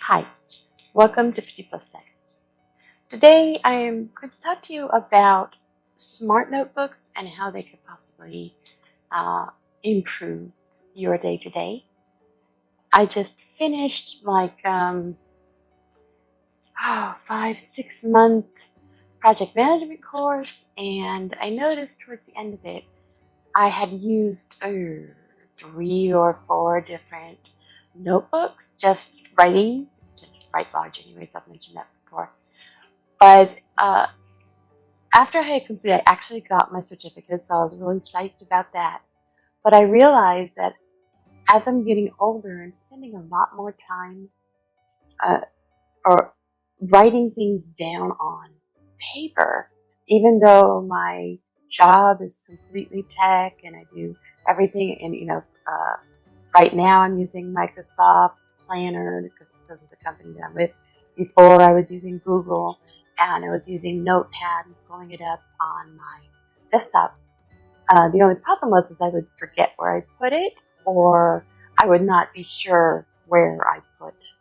Hi, welcome to 50 Plus Tech. Today I am going to talk to you about smart notebooks and how they could possibly improve your day-to-day. I just finished like 5-6 month project management course, and I noticed towards the end of it I had used 3 or 4 different notebooks just writing. Write large anyways, I've mentioned that before. But after I had completed, I actually got my certificate, so I was really psyched about that. But I realized that as I'm getting older, I'm spending a lot more time or writing things down on paper, even though my job is completely tech and I do everything. And right now I'm using Microsoft Planner because of the company that I'm with. Before I was using Google, and I was using Notepad and pulling it up on my desktop. The only problem was I would forget where I put it, or I would not be sure where I put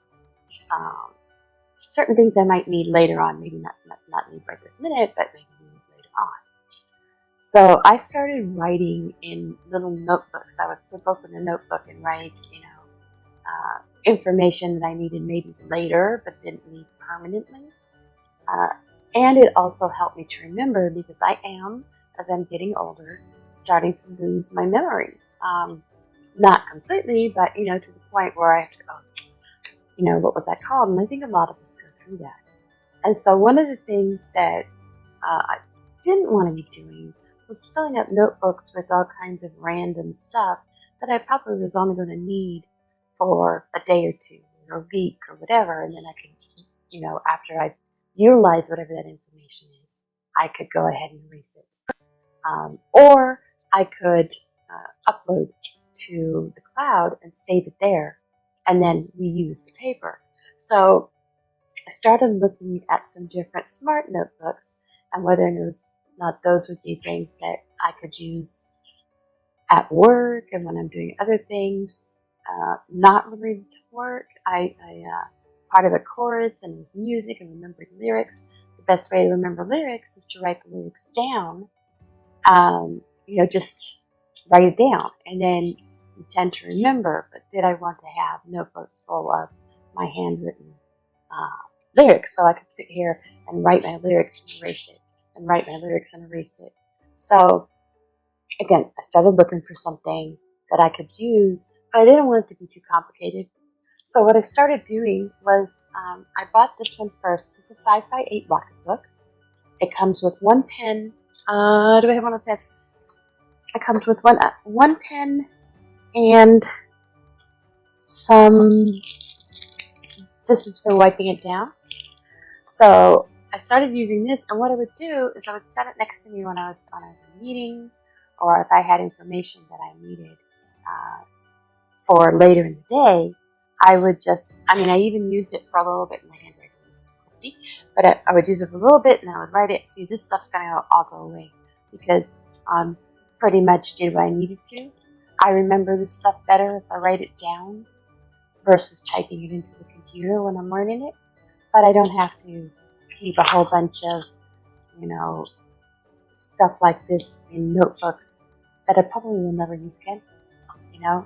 certain things I might need later on. Maybe not need right this minute, but maybe need later on. So I started writing in little notebooks. I would flip open a notebook and write, information that I needed maybe later, but didn't need permanently. And it also helped me to remember, because I am, as I'm getting older, starting to lose my memory. Not completely, but, to the point where I have to go, what was that called? And I think a lot of us go through that. And so one of the things that I didn't want to be doing was filling up notebooks with all kinds of random stuff that I probably was only going to need for a day or two or a week or whatever. And then I could, after I utilize whatever that information is, I could go ahead and erase it. Or I could upload to the cloud and save it there and then reuse the paper. So I started looking at some different smart notebooks and whether or not those would be things that I could use at work and when I'm doing other things not related to work. I part of a chorus and with music and remembering lyrics. The best way to remember lyrics is to write the lyrics down. Just write it down, and then you tend to remember. But did I want to have notebooks full of my handwritten lyrics, so I could sit here and write my lyrics and erase it, and write my lyrics and erase it? So again, I started looking for something that I could use, but I didn't want it to be too complicated. So what I started doing was I bought this one first. This is a 5x8 Rocketbook. It comes with one pen. Do I have one of the pens? It comes with one pen and some. This is for wiping it down. So I started using this, and what I would do is I would set it next to me when I was in meetings, or if I had information that I needed for later in the day. I would I even used it for a little bit, and my handwriting was clifty, but I would use it for a little bit, and I would write it. See, this stuff's going to all go away because pretty much did what I needed to. I remember this stuff better if I write it down versus typing it into the computer when I'm learning it. But I don't have to keep a whole bunch of, stuff like this in notebooks that I probably will never use again.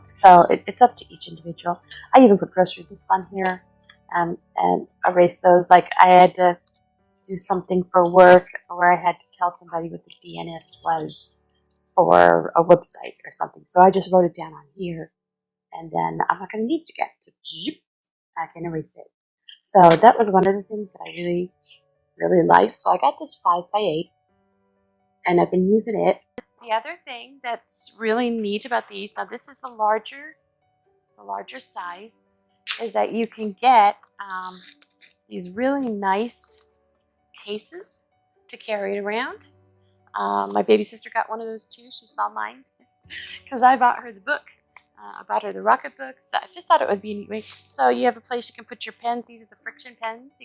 So it's up to each individual. I even put grocery lists on here and erase those. Like I had to do something for work where I had to tell somebody what the DNS was for a website or something. So I just wrote it down on here, and then I'm not going to need it again. So I can erase it. So that was one of the things that I really, really liked. So I got this 5x8, and I've been using it. The other thing that's really neat about these, now this is the larger size, is that you can get these really nice cases to carry it around. My baby sister got one of those too. She saw mine because I bought her the book. I bought her the Rocketbook. So I just thought it would be a neat way. So you have a place you can put your pens. These are the friction pens.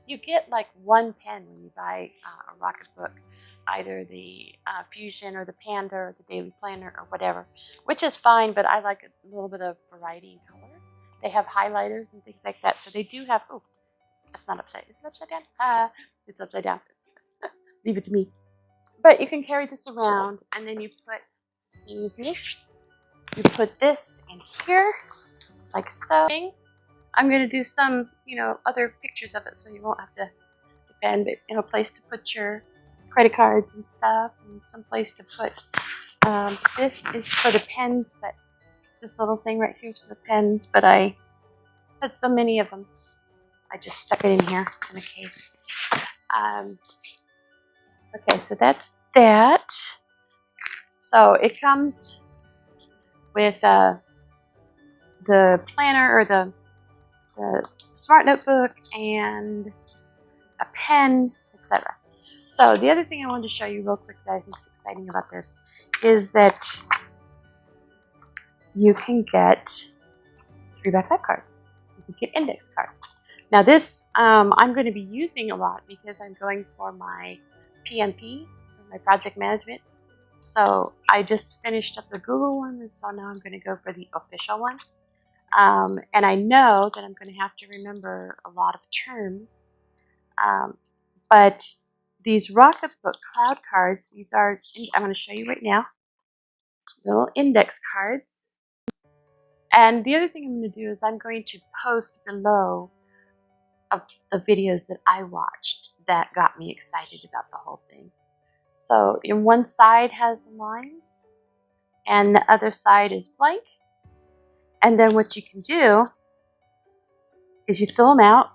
You get like one pen when you buy a Rocketbook, either the Fusion or the Panda or the Daily Planner or whatever, which is fine, but I like a little bit of variety in color. They have highlighters and things like that. So they do have, oh, it's not upside, is it upside down? It's upside down. Leave it to me. But you can carry this around, and then you put, excuse me, you put this in here, like so. I'm going to do some, other pictures of it so you won't have to depend, but a place to put your credit cards and stuff, and some place to put, this is for the pens, but this little thing right here is for the pens, but I had so many of them, I just stuck it in here in a case. Okay, so that's that. So it comes with the planner, or the smart notebook, and a pen, etc. So the other thing I wanted to show you real quick that I think is exciting about this is that you can get 3x5 cards. You can get index cards. Now this I'm going to be using a lot because I'm going for my PMP, my project management. So I just finished up the Google one, and so now I'm going to go for the official one. And I know that I'm going to have to remember a lot of terms. But these Rocketbook Cloud cards, these are, I'm going to show you right now, little index cards. And the other thing I'm going to do is I'm going to post below of the videos that I watched that got me excited about the whole thing. So in one side has the lines, and the other side is blank. And then what you can do is you fill them out,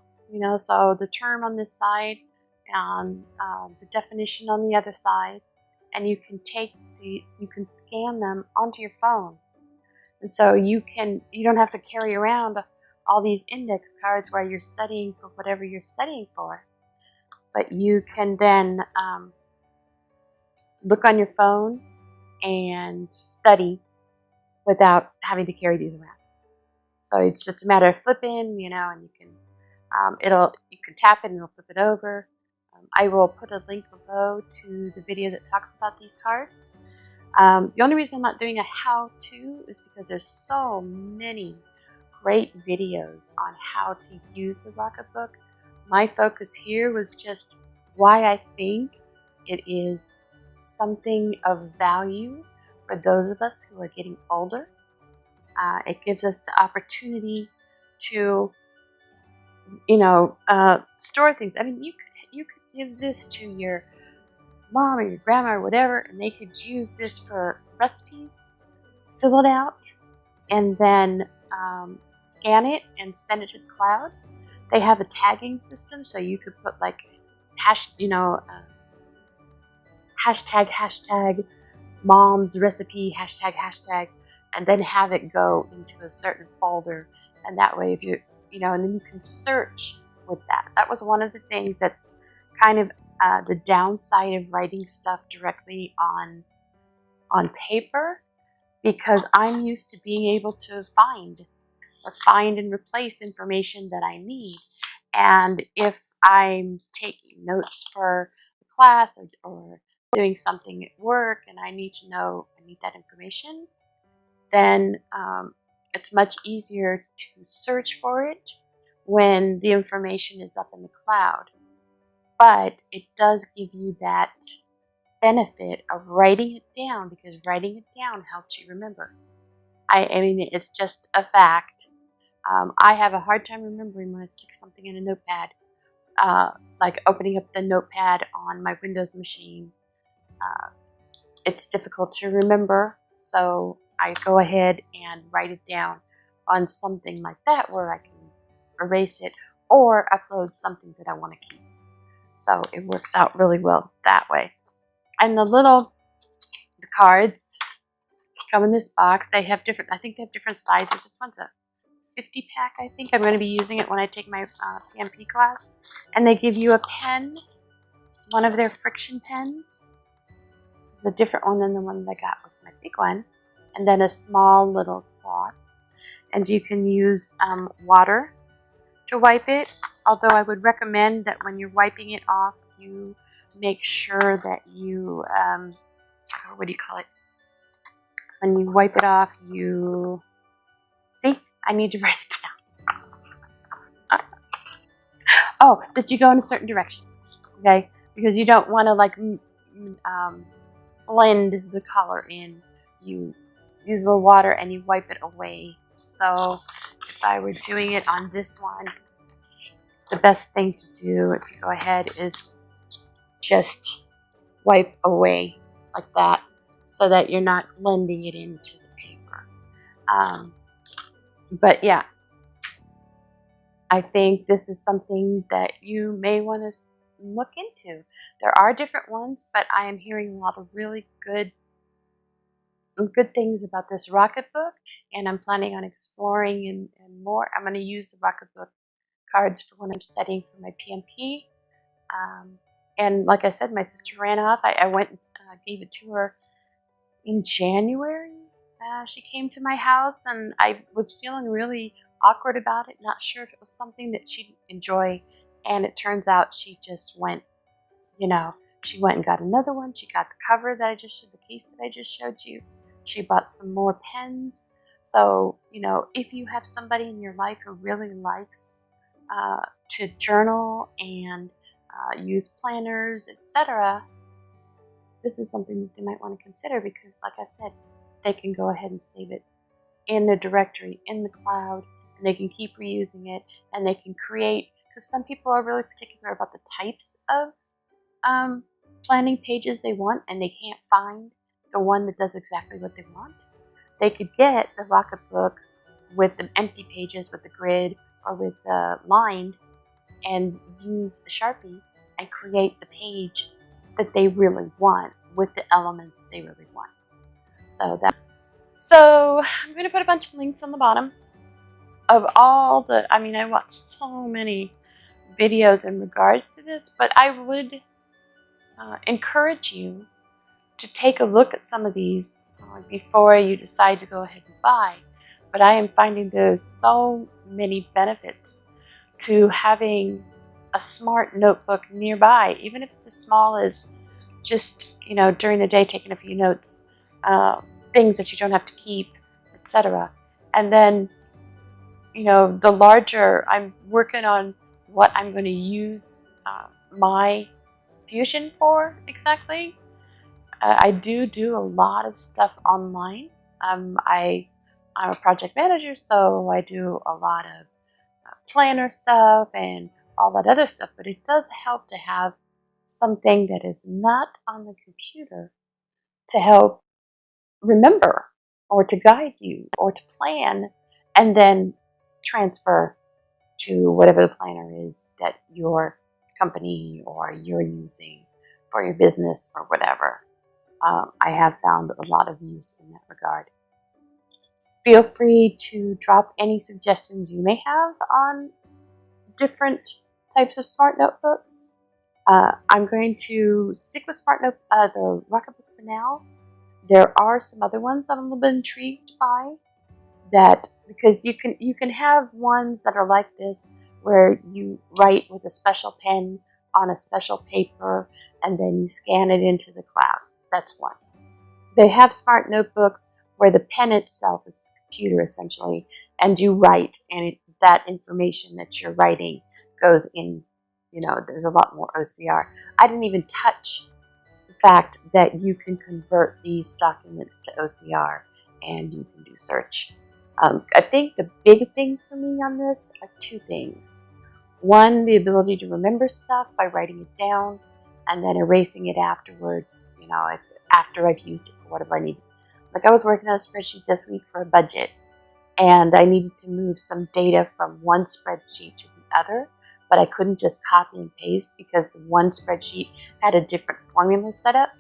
so the term on this side and the definition on the other side, and you can you can scan them onto your phone. And so you don't have to carry around all these index cards while you're studying for whatever you're studying for. But you can then look on your phone and study without having to carry these around. So it's just a matter of flipping, and you can you can tap it and it'll flip it over. I will put a link below to the video that talks about these cards. The only reason I'm not doing a how-to is because there's so many great videos on how to use the Rocketbook. My focus here was just why I think it is something of value for those of us who are getting older. It gives us the opportunity to, store things. I mean, you could give this to your mom or your grandma or whatever, and they could use this for recipes, fill it out, and then scan it and send it to the cloud. They have a tagging system, so you could put like hashtag mom's recipe, hashtag, and then have it go into a certain folder. And that way, if you and then you can search with that. That was one of the things that's kind of the downside of writing stuff directly on paper, because I'm used to being able to find and replace information that I need. And if I'm taking notes for the class or doing something at work and I need that information, then it's much easier to search for it when the information is up in the cloud. But it does give you that benefit of writing it down, because writing it down helps you remember. I mean, it's just a fact. I have a hard time remembering when I stick something in a notepad, like opening up the notepad on my Windows machine. It's difficult to remember, so I go ahead and write it down on something like that where I can erase it or upload something that I want to keep. So it works out really well that way. And the cards come in this box. I think they have different sizes. This one's a 50 pack, I think. I'm going to be using it when I take my PMP class. And they give you a pen, one of their friction pens. This is a different one than the one that I got with my big one. And then a small little cloth. And you can use water to wipe it. Although I would recommend that when you're wiping it off, you make sure that you, what do you call it? When you wipe it off, see, I need to write it down. that you go in a certain direction, okay? Because you don't want to like blend the color in. You use a little water and you wipe it away. So if I were doing it on this one, the best thing to do if you go ahead is just wipe away like that so that you're not blending it into the paper. But yeah, I think this is something that you may want to look into. There are different ones, but I am hearing a lot of really good things about this Rocketbook, and I'm planning on exploring and more. I'm going to use the Rocketbook cards for when I'm studying for my PMP. And like I said, my sister ran off. I went and gave it to her in January. She came to my house, and I was feeling really awkward about it, not sure if it was something that she'd enjoy. And it turns out she just went, she went and got another one. She got the cover that I just showed, the case that I just showed you. She bought some more pens. So, if you have somebody in your life who really likes to journal and use planners, etc., this is something that they might want to consider because, like I said, they can go ahead and save it in the directory, in the cloud, and they can keep reusing it, and they can create, because some people are really particular about the types of planning pages they want, and they can't find the one that does exactly what they want. They could get the Rocketbook with the empty pages, with the grid, or with the lined, and use a Sharpie and create the page that they really want with the elements they really want. So I'm going to put a bunch of links on the bottom of all I watched so many videos in regards to this, but I would encourage you to take a look at some of these before you decide to go ahead and buy. But I am finding there's so many benefits to having a smart notebook nearby, even if it's as small as just, during the day taking a few notes, things that you don't have to keep, etc. And then, the larger, I'm working on what I'm going to use my Fusion for exactly. I do a lot of stuff online. I'm a project manager, so I do a lot of planner stuff and all that other stuff, but it does help to have something that is not on the computer to help remember or to guide you or to plan and then transfer to whatever the planner is that your company or you're using for your business or whatever. I have found a lot of use in that regard. Feel free to drop any suggestions you may have on different types of smart notebooks. I'm going to stick with the Rocketbook for now. There are some other ones I'm a little bit intrigued by, because you can have ones that are like this where you write with a special pen on a special paper and then you scan it into the cloud. That's one. They have smart notebooks where the pen itself is the computer essentially, and you write, and that information that you're writing goes in. There's a lot more OCR. I didn't even touch the fact that you can convert these documents to OCR and you can do search. I think the big thing for me on this are two things. One, the ability to remember stuff by writing it down and then erasing it afterwards, after I've used it for whatever I need. Like I was working on a spreadsheet this week for a budget, and I needed to move some data from one spreadsheet to the other, but I couldn't just copy and paste because the one spreadsheet had a different formula set up,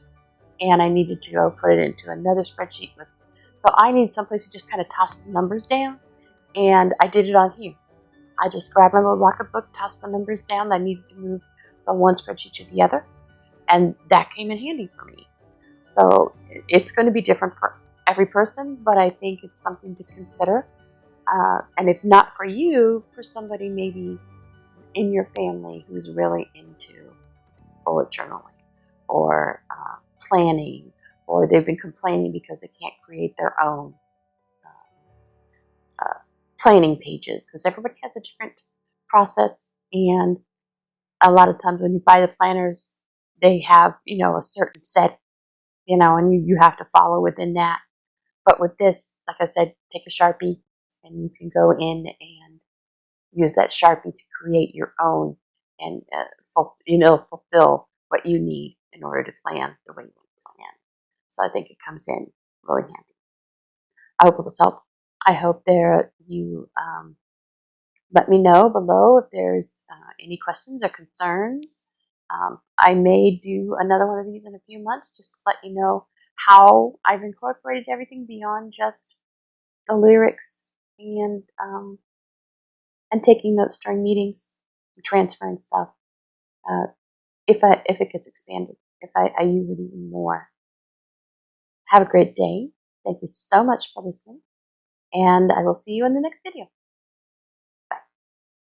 and I needed to go put it into another spreadsheet. So I need someplace to just kind of toss the numbers down, and I did it on here. I just grabbed my little Rocketbook, tossed the numbers down that I needed to move from one spreadsheet to the other, and that came in handy for me. So it's going to be different for every person, but I think it's something to consider. And if not for you, for somebody maybe in your family who's really into bullet journaling or planning, or they've been complaining because they can't create their own planning pages, because everybody has a different process, and a lot of times when you buy the planners, they have, a certain set, and you have to follow within that. But with this, like I said, take a Sharpie and you can go in and use that Sharpie to create your own and fulfill what you need in order to plan the way you want to plan. So I think it comes in really handy. I hope it was helpful. I hope you let me know below if there's any questions or concerns. I may do another one of these in a few months just to let you know how I've incorporated everything beyond just the lyrics and taking notes during meetings, and transferring stuff. If it gets expanded, if I use it even more. Have a great day. Thank you so much for listening, and I will see you in the next video.